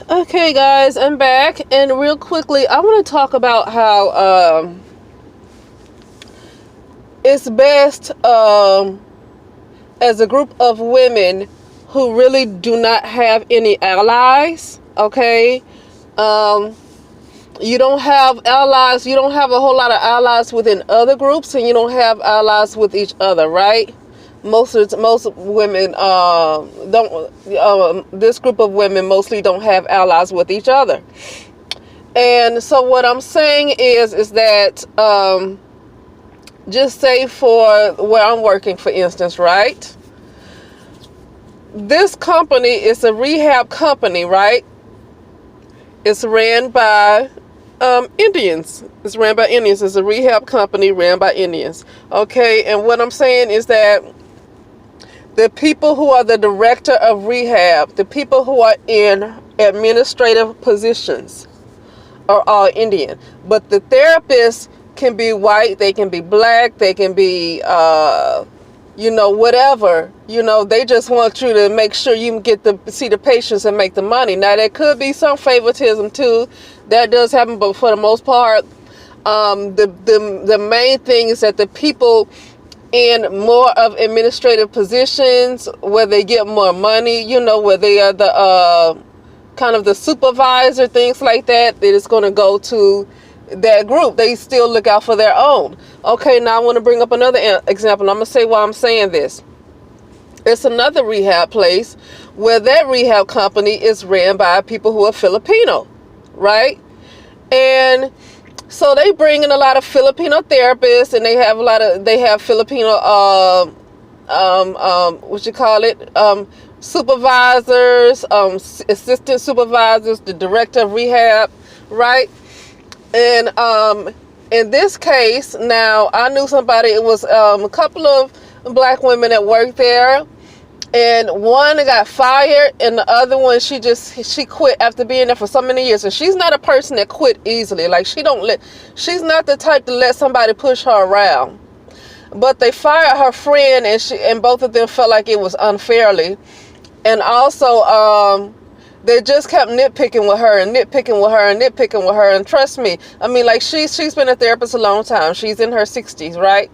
Okay, guys, I'm back, and real quickly, I want to talk about how it's best as a group of women who really do not have any allies. Okay, um, you don't have allies. You don't have a whole lot of allies within other groups, and you don't have allies with each other, right? Most women don't. This group of women mostly don't have allies with each other. And so what I'm saying is that just say for where I'm working, for instance, right? This company is a rehab company, right? It's ran by Indians. It's ran by Indians. It's a rehab company ran by Indians. Okay, and what I'm saying is that the people who are the director of rehab, the people who are in administrative positions, are all Indian. But the therapists can be white, they can be black, they can be, whatever. They just want you to make sure you can get to see the patients and make the money. Now, there could be some favoritism too. That does happen, but for the most part, the main thing is that the people in more of administrative positions where they get more money, where they are the kind of the supervisor, things like that, that is going to go to that group. They still look out for their own. Okay, now I want to bring up another example. I'm going to say why I'm saying this. It's another rehab place where that rehab company is ran by people who are Filipino, right? And so they bring in a lot of Filipino therapists, and they have Filipino supervisors, assistant supervisors, the director of rehab, right? And in this case, now I knew somebody. It was a couple of black women that worked there, and one got fired, and the other one she quit after being there for so many years. And she's not a person that quit easily. Like she's not the type to let somebody push her around. But they fired her friend, and both of them felt like it was unfairly. And also, they just kept nitpicking with her and nitpicking with her and nitpicking with her. And trust me, I mean, like she's been a therapist a long time. She's in her 60s, right?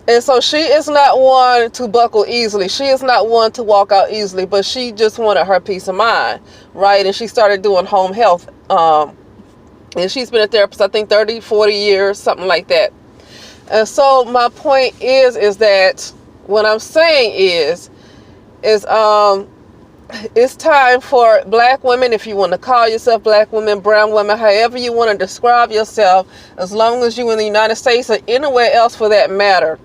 And so she is not one to buckle easily. She is not one to walk out easily, but she just wanted her peace of mind, right? And she started doing home health. And she's been a therapist, I think 30, 40 years, something like that. And so my point is that what I'm saying is it's time for black women, if you want to call yourself black women, brown women, however you want to describe yourself, as long as you're in the United States or anywhere else for that matter.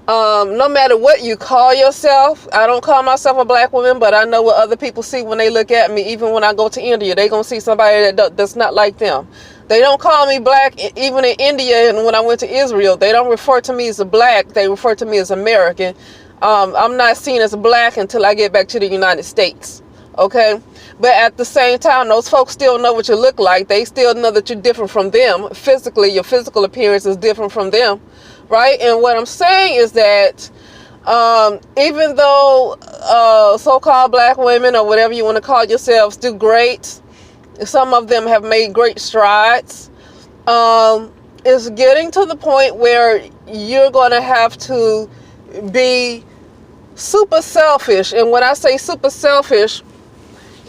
No matter what you call yourself, I don't call myself a black woman, but I know what other people see when they look at me. Even when I go to India, they're going to see somebody that's not like them. They don't call me black, even in India, and when I went to Israel, they don't refer to me as a black, they refer to me as American. I'm not seen as black until I get back to the United States, okay? But at the same time, those folks still know what you look like. They still know that you're different from them. Physically, your physical appearance is different from them, right? And what I'm saying is that even though so-called black women, or whatever you want to call yourselves, do great, some of them have made great strides, it's getting to the point where you're going to have to be super selfish. And when I say super selfish,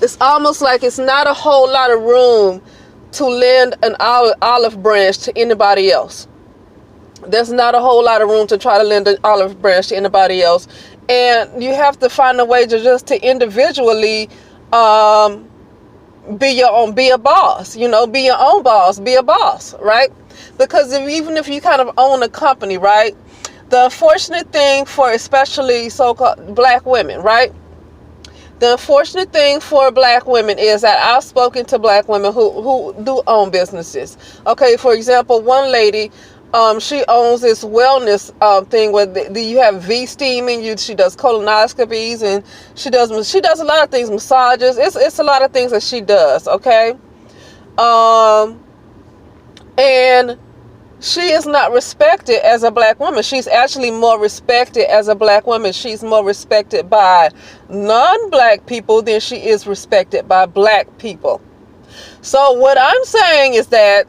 it's almost like it's not a whole lot of room to lend an olive branch to anybody else. There's not a whole lot of room to try to lend an olive branch to anybody else. And you have to find a way to just to individually be a boss, be your own boss, be a boss, right? Because even if you kind of own a company, right? The unfortunate thing for especially so-called black women, right? The unfortunate thing for black women is that I've spoken to black women who do own businesses. Okay, for example, one lady, she owns this wellness thing where you have V-steaming. She does colonoscopies, and she does a lot of things, massages. It's a lot of things that she does. Okay, and she is not respected as a black woman. She's actually more respected as a black woman. She's more respected by non-black people than she is respected by black people. So what I'm saying is that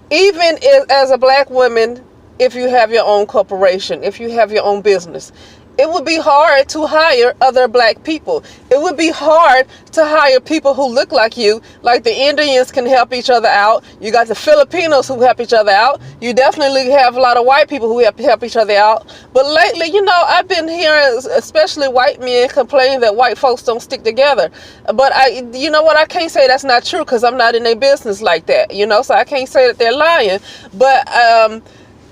even as a black woman, if you have your own corporation, if you have your own business, it would be hard to hire other black people. It would be hard to hire people who look like you. Like the Indians can help each other out. You got the Filipinos who help each other out. You definitely have a lot of white people who help each other out. But lately, I've been hearing, especially white men, complaining that white folks don't stick together. But you know what? I can't say that's not true because I'm not in their business like that. So I can't say that they're lying. But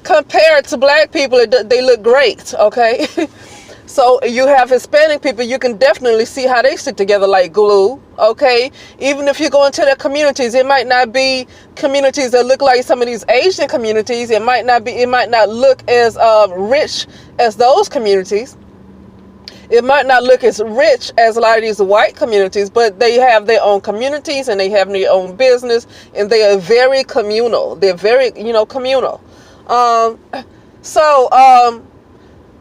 compared to black people, they look great, okay? So you have Hispanic people, you can definitely see how they stick together like glue, okay? Even if you go into their communities, it might not be communities that look like some of these Asian communities. It might not look as rich as those communities. It might not look as rich as a lot of these white communities, but they have their own communities and they have their own business, and they are very communal. They're very, communal.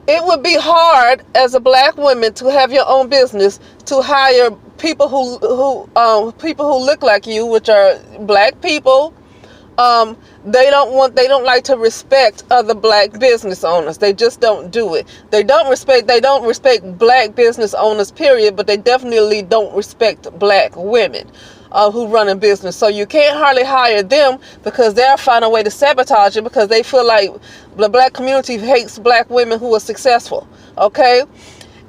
It would be hard as a black woman to have your own business, to hire people who look like you, which are black people. They don't like to respect other black business owners. They just don't do it. They don't respect black business owners, period, but they definitely don't respect black women who run a business. So you can't hardly hire them because they'll find a way to sabotage it because they feel like the black community hates black women who are successful. Okay?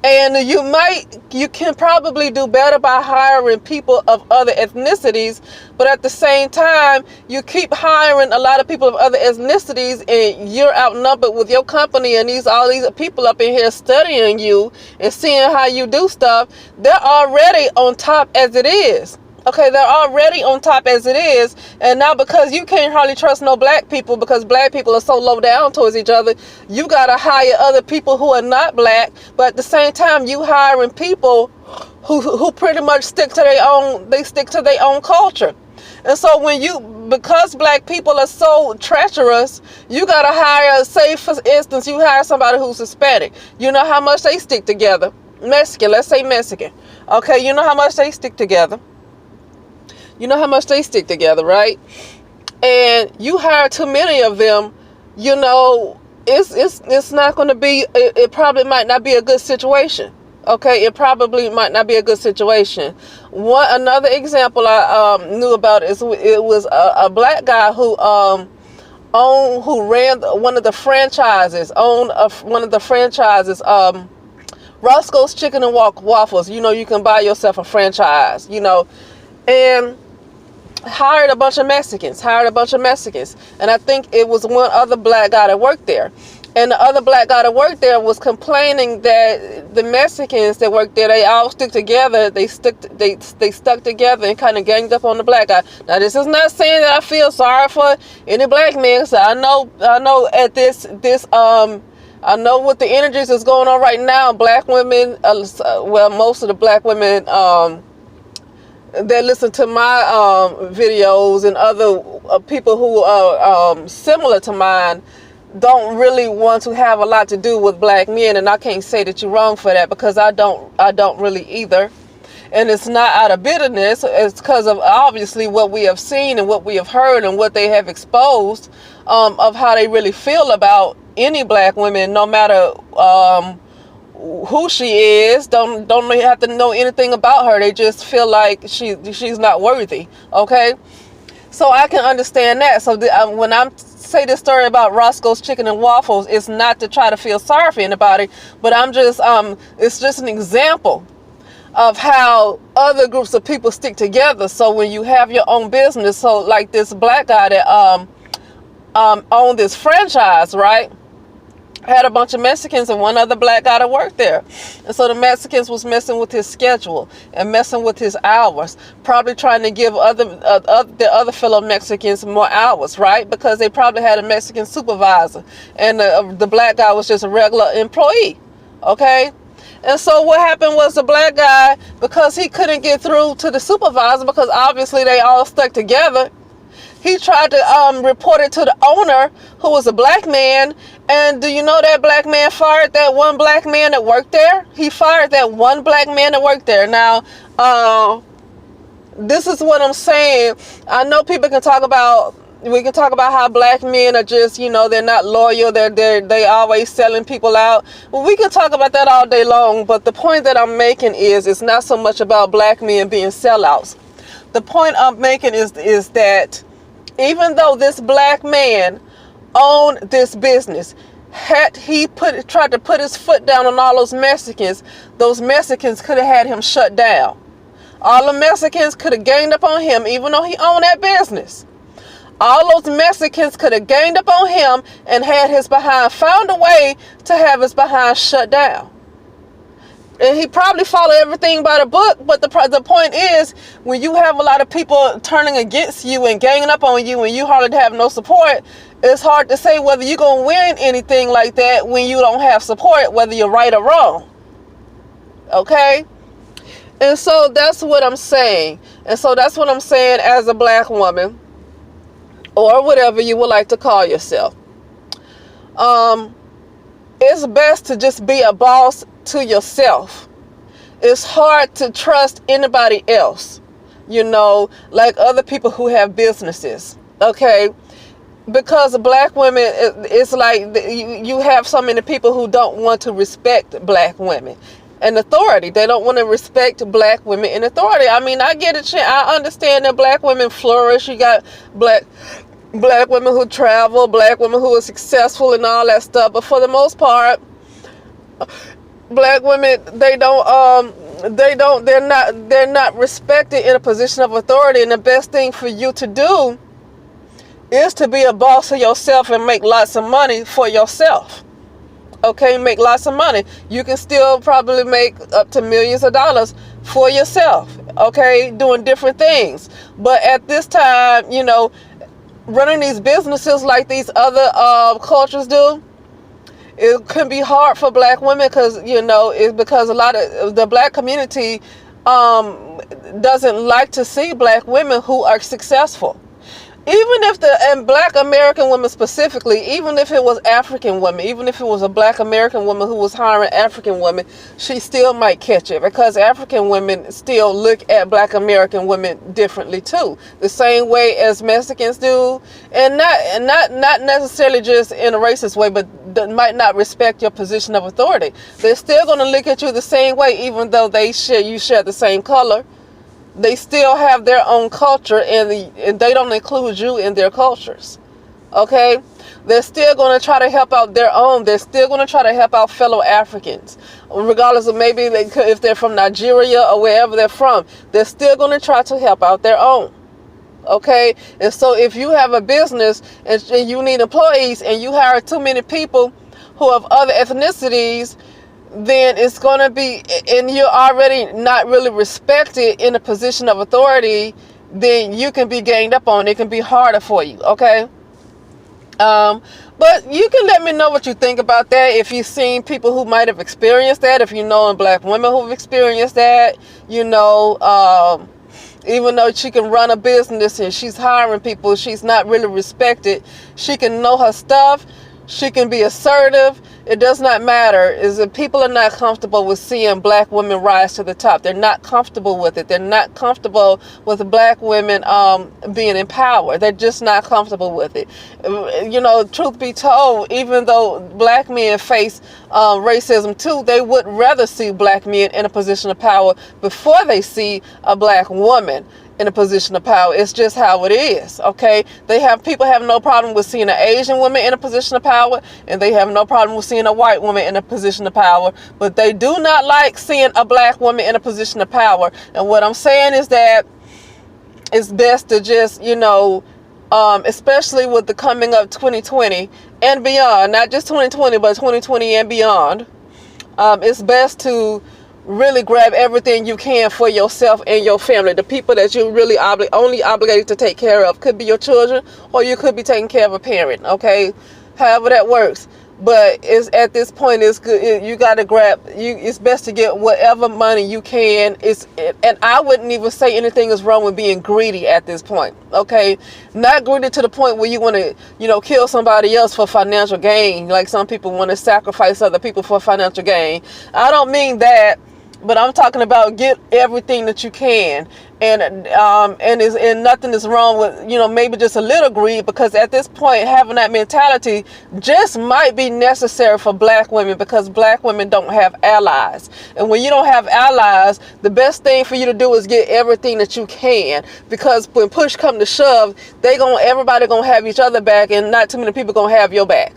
And you can probably do better by hiring people of other ethnicities, but at the same time, you keep hiring a lot of people of other ethnicities and you're outnumbered with your company and all these people up in here studying you and seeing how you do stuff. They're already on top as it is. Okay, they're already on top as it is, and now because you can't hardly trust no black people because black people are so low down towards each other, you gotta hire other people who are not black, but at the same time you hiring people who pretty much stick to their own culture. And so because black people are so treacherous, you gotta hire, say for instance, you hire somebody who's Hispanic. You know how much they stick together. Mexican, let's say Mexican. Okay, you know how much they stick together. You know how much they stick together, right? And you hire too many of them, it's not going to be, it probably might not be a good situation. Okay, it probably might not be a good situation. Another example I knew about it was a black guy who ran one of the franchises, Roscoe's Chicken and Waffles. You can buy yourself a franchise, and hired a bunch of Mexicans. And I think it was one other black guy that worked there. And the other black guy that worked there was complaining that the Mexicans that worked there, they all stick together. They stuck together and kind of ganged up on the black guy. Now, this is not saying that I feel sorry for any black men. So I know at I know what the energies is going on right now. Black women, most of the black women, that listen to my videos and other people who are similar to mine don't really want to have a lot to do with black men, and I can't say that you're wrong for that because I don't really either. And it's not out of bitterness. It's because of obviously what we have seen and what we have heard and what they have exposed of how they really feel about any black women, no matter who she is. Don't have to know anything about her. They just feel like she's not worthy. Okay, so I can understand that. So when I say this story about Roscoe's Chicken and Waffles, it's not to try to feel sorry for anybody, but it's just an example of how other groups of people stick together. So when you have your own business, so like this black guy that owned this franchise, right? Had a bunch of Mexicans and one other black guy that worked there. And so the Mexicans was messing with his schedule and messing with his hours, probably trying to give the other fellow Mexicans more hours, right? Because they probably had a Mexican supervisor and the black guy was just a regular employee, okay? And so what happened was the black guy, because he couldn't get through to the supervisor, because obviously they all stuck together, He tried to report it to the owner, who was a black man. And do you know that black man fired that one black man that worked there? He fired that one black man that worked there. Now, this is what I'm saying. I know people can talk about, we can talk about how black men are just, you know, they're not loyal. They always selling people out. Well, we can talk about that all day long. But the point that I'm making is, it's not so much about black men being sellouts. The point I'm making is that even though this black man owned this business, had he tried to put his foot down on all those Mexicans could have had him shut down. All the Mexicans could have ganged up on him, even though he owned that business. All those Mexicans could have ganged up on him and had his behind, found a way to have his behind shut down. And he probably followed everything by the book, but the point is, when you have a lot of people turning against you and ganging up on you and you hardly have no support, it's hard to say whether you're going to win anything like that when you don't have support, whether you're right or wrong. Okay? And so that's what I'm saying. And so that's what I'm saying as a black woman, or whatever you would like to call yourself. It's best to just be a boss to yourself. It's hard to trust anybody else, you know, like other people who have businesses, okay? Because black women, it's like you have so many people who don't want to respect black women and authority. They don't want to respect black women in authority. I mean, I get it. I understand that black women flourish. You got black women who travel, black women who are successful and all that stuff. But for the most part, black women, they're not respected in a position of authority. And the best thing for you to do is to be a boss of yourself and make lots of money for yourself. Okay, make lots of money. You can still probably make up to millions of dollars for yourself, okay, doing different things. But at this time, you know, running these businesses like these other cultures do, it can be hard for black women, because, you know, it's because a lot of the black community doesn't like to see black women who are successful. Even if and black American women specifically, even if it was African women, even if it was a black American woman who was hiring African women, she still might catch it, because African women still look at black American women differently too, the same way as Mexicans do, and not necessarily just in a racist way, but might not respect your position of authority. They're still going to look at you the same way, even though you share the same color. They still have their own culture, and they don't include you in their cultures. Okay? They're still going to try to help out their own. They're still going to try to help out fellow Africans. Regardless of maybe if they're from Nigeria or wherever they're from, they're still going to try to help out their own. Okay? And so if you have a business and you need employees and you hire too many people who have other ethnicities, then it's going to be, and you're already not really respected in a position of authority, then you can be ganged up on. It can be harder for you, okay? But you can let me know what you think about that. If you've seen people who might have experienced that, if you know black women who've experienced that, you know, even though she can run a business and she's hiring people, she's not really respected. She can know her stuff. She can be assertive. It does not matter. Is that people are not comfortable with seeing black women rise to the top. They're not comfortable with it. They're not comfortable with black women being empowered. They're just not comfortable with it. You know, truth be told, even though black men face racism too, they would rather see black men in a position of power before they see a black woman in a position of power. It's just how it is, okay? People have no problem with seeing an Asian woman in a position of power, and they have no problem with seeing a white woman in a position of power, but they do not like seeing a black woman in a position of power. And what I'm saying is that it's best to just, you know, especially with the coming up 2020 and beyond, not just 2020, but 2020 and beyond, it's best to really grab everything you can for yourself and your family. The people that you really only obligated to take care of could be your children, or you could be taking care of a parent, okay? However that works. But it's at this point, it's good. You got to grab. It's best to get whatever money you can. And I wouldn't even say anything is wrong with being greedy at this point. Okay, not greedy to the point where you want to, kill somebody else for financial gain. Like some people want to sacrifice other people for financial gain. I don't mean that. But I'm talking about get everything that you can, and nothing is wrong with maybe just a little greed, because at this point having that mentality just might be necessary for black women, because black women don't have allies, and when you don't have allies, the best thing for you to do is get everything that you can, because when push come to shove, everybody gonna have each other back, and not too many people gonna have your back.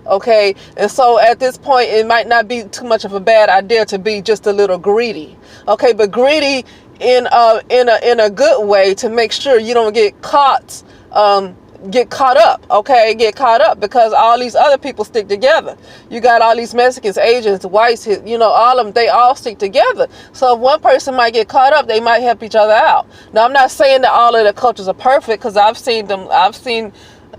Okay, and so at this point it might not be too much of a bad idea to be just a little greedy. Okay, but greedy in a good way, to make sure you don't get caught up. Okay, get caught up, because all these other people stick together. You got all these Mexicans, Asians, whites, all of them, they all stick together. So if one person might get caught up, they might help each other out. Now I'm not saying that all of the cultures are perfect, because I've seen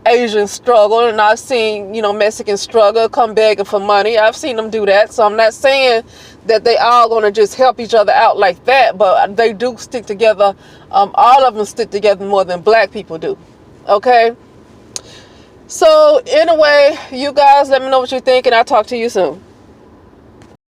Asians struggle, and I've seen Mexicans struggle, come begging for money. I've seen them do that. So I'm not saying that they all gonna just help each other out like that, but they do stick together. All of them stick together more than black people do. Okay, so anyway, you guys let me know what you think, and I'll talk to you soon.